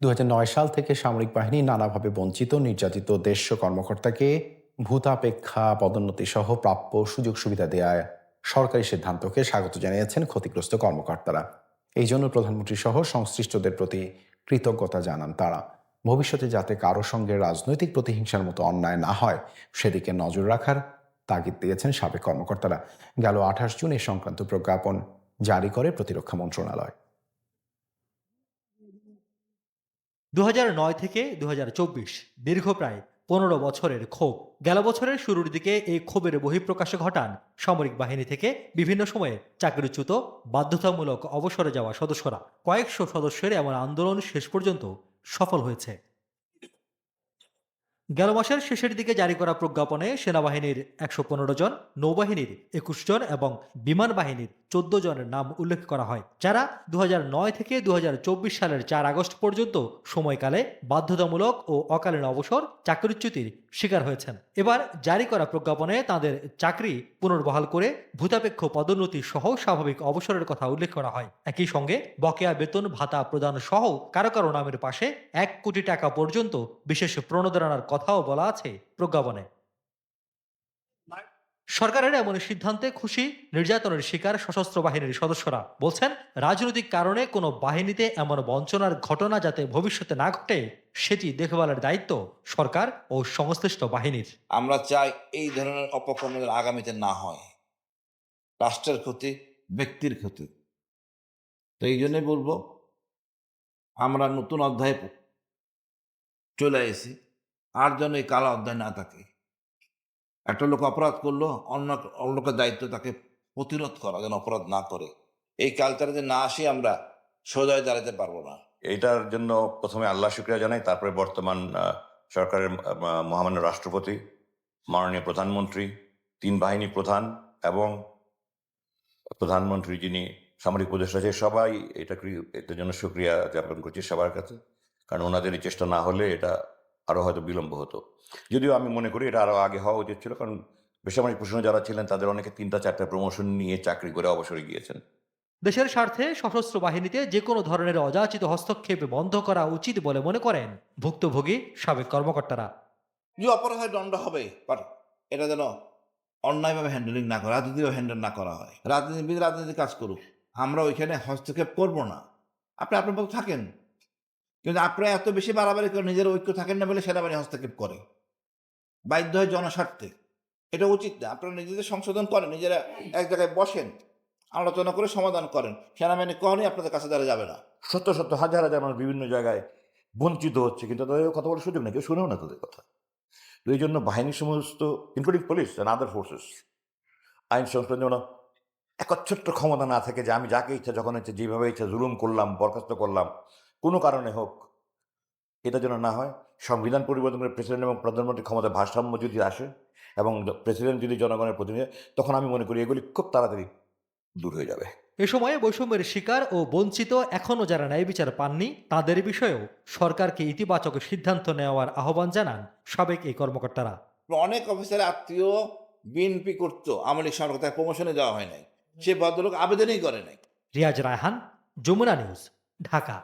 2009 সাল থেকে সামরিক বাহিনী নানাভাবে বঞ্চিত নির্যাতিত দেশ কর্মকর্তাকে ভূতাপেক্ষা পদোন্নতি সহ প্রাপ্য সুযোগ সুবিধা দেওয়ায় সরকারি সিদ্ধান্তকে স্বাগত জানিয়েছেন ক্ষতিগ্রস্ত কর্মকর্তারা। এই জন্য প্রধানমন্ত্রী সহ সংশ্লিষ্টদের প্রতি কৃতজ্ঞতা জানান তারা। ভবিষ্যতে যাতে কারো সঙ্গে রাজনৈতিক প্রতিহিংসার মতো অন্যায় না হয় সেদিকে নজর রাখার তাগিদ দিয়েছেন সাবেক কর্মকর্তারা। গেল 28 জুন এ সংক্রান্ত প্রজ্ঞাপন জারি করে প্রতিরক্ষা মন্ত্রণালয়। 2009 থেকে 2024 দীর্ঘ প্রায় 15 বছরের ক্ষোভ। গেল বছরের শুরুর দিকে এই ক্ষোভের বহিঃপ্রকাশ ঘটান সামরিক বাহিনী থেকে বিভিন্ন সময়ে চাকরিচ্যুত বাধ্যতামূলক অবসরে যাওয়া সদস্যরা। কয়েকশো সদস্যের এমন আন্দোলন শেষ পর্যন্ত সফল হয়েছে। গেল মাসের শেষের দিকে জারি করা প্রজ্ঞাপনে সেনাবাহিনীর 115 জন, নৌবাহিনীর 21 জন এবং বিমান বাহিনীর 14 জনের নাম উল্লেখ করা হয়, যারা 2009 থেকে 2024 সালের 4 আগস্ট পর্যন্ত সময়কালে বাধ্যতামূলক ও অকালীন অবসর চাকরিচ্যুতির শিকার হয়েছেন। এবার জারি করা প্রজ্ঞাপনে তাদের চাকরি পুনর্বহাল করে ভূতাপেক্ষ পদোন্নতি সহ স্বাভাবিক অবসরের কথা উল্লেখ করা হয়। একই সঙ্গে বকেয়া বেতন ভাতা প্রদান সহ কারো কারো নামের পাশে 1 কোটি টাকা পর্যন্ত বিশেষ প্রণোদনার কথাও বলা আছে প্রজ্ঞাপনে। সরকারের এমন সিদ্ধান্তে খুশি নির্যাতনের শিকার সশস্ত্র বাহিনীর সদস্যরা। বলছেন, রাজনৈতিক কারণে কোনো বাহিনীতে এমন বঞ্চনার ঘটনা যাতে ভবিষ্যতে না ঘটে সেটি দেখভালের দায়িত্ব সরকার ও সংশ্লিষ্ট বাহিনীর। আমরা চাই এই ধরনের অপকর্ম যেন আগামীতে না হয়। রাষ্ট্রের ক্ষতি, ব্যক্তির ক্ষতি। তো এই জন্যই বলবো, আমরা নতুন অধ্যায়ে চলে এসেছি, আর যেন এই কালো অধ্যায় না থাকে। একটা লোক অপরাধ করলো, অন্য লোকের দায়িত্ব তাকে প্রতিরোধ করা, যেন অপরাধ না করে। এই কালচারে যে না আসি আমরা, সোজা দাঁড়াতে পারবো না। এটার জন্য প্রথমে আল্লাহ শুকরিয়া জানাই, তারপরে বর্তমান সরকারের মহামান্য রাষ্ট্রপতি, মাননীয় প্রধানমন্ত্রী, 3 বাহিনী প্রধান এবং প্রধানমন্ত্রী যিনি সামরিক উপদেষ্টা আছে, সবাই এটার জন্য শুকরিয়া জ্ঞাপন করছি সবার কাছে। কারণ ওনাদের এই চেষ্টা না হলে এটা আরও হয়তো বিলম্ব হতো। যদিও আমি মনে করি এটা আরও আগে হওয়া উচিত ছিল, কারণ বেসামরিক প্রশাসনে যারা ছিলেন তাদের অনেকে 3টা-4টা প্রমোশন নিয়ে চাকরি করে অবসরে গিয়েছেন। দেশের স্বার্থে সশস্ত্র বাহিনীতে যে কোনো ধরনের অযাচিত হস্তক্ষেপ বন্ধ করা উচিত বলে মনে করেন ভুক্তভোগী সাবেক কর্মকর্তারা। যে অপরাধের দণ্ড হবে, বাট এটা যেন অন্যায়ভাবে হ্যান্ডেলিং না করে, রাজনীতিভাবে হ্যান্ডেল না করা হয়। রাজনীতিবিদ রাজনীতি কাজ করুক, আমরা ওইখানে হস্তক্ষেপ করব না। আপনি আপনার মতো থাকেন, কিন্তু আপনারা এত বেশি বাড়াবাড়ি করে নিজের ঐক্য থাকেন না বলে সেনাবাহিনী হস্তক্ষেপ করে, বাধ্য হয় জনস্বার্থে। এটা উচিত না। আপনারা নিজেদের সংশোধন করেন, নিজেরা এক জায়গায় বসেন, আলোচনা করে সমাধান করেন। সেনাবাহিনী কখনই আপনাদের কাছে দ্বারা যাবে না। শত শত হাজার হাজার মানুষ বিভিন্ন জায়গায় বঞ্চিত হচ্ছে, কিন্তু তাদের কথা বলার সুযোগ নেই, কেউ শুনেও না তাদের কথা। তো এই জন্য বাহিনীর সমস্ত, including police and other forces, আইন সংস্থার যেন একচ্ছত্র ক্ষমতা না থাকে যে আমি যাকে ইচ্ছা যখন ইচ্ছা যেভাবে ইচ্ছা জুলুম করলাম, বরখাস্ত করলাম, কোনো কারণে হোক। এটা যেন না হয়। সংবিধান পরিবর্তন করে প্রেসিডেন্ট এবং প্রধানমন্ত্রীর ক্ষমতায় ভারসাম্য যদি আসে এবং প্রেসিডেন্ট যদি জনগণের প্রতিনিধি, তখন আমি মনে করি এগুলি খুব তাড়াতাড়ি দূর হয়ে যাবে। এ সময়ে বৈষম্যের শিকার ও বঞ্চিত এখনও যারা ন্যায় বিচার পাননি তাদের বিষয়েও সরকারকে ইতিবাচক সিদ্ধান্ত নেওয়ার আহ্বান জানান সাবেক এই কর্মকর্তারা। অনেক অফিসারের আত্মীয় বিএনপি করতো, আওয়ামী লীগ সরকার, তার প্রমোশনে দেওয়া হয় নাই। সে ভদ্রলোক আবেদনই করে নাই। রিয়াজ রায়হান, যমুনা নিউজ, ঢাকা।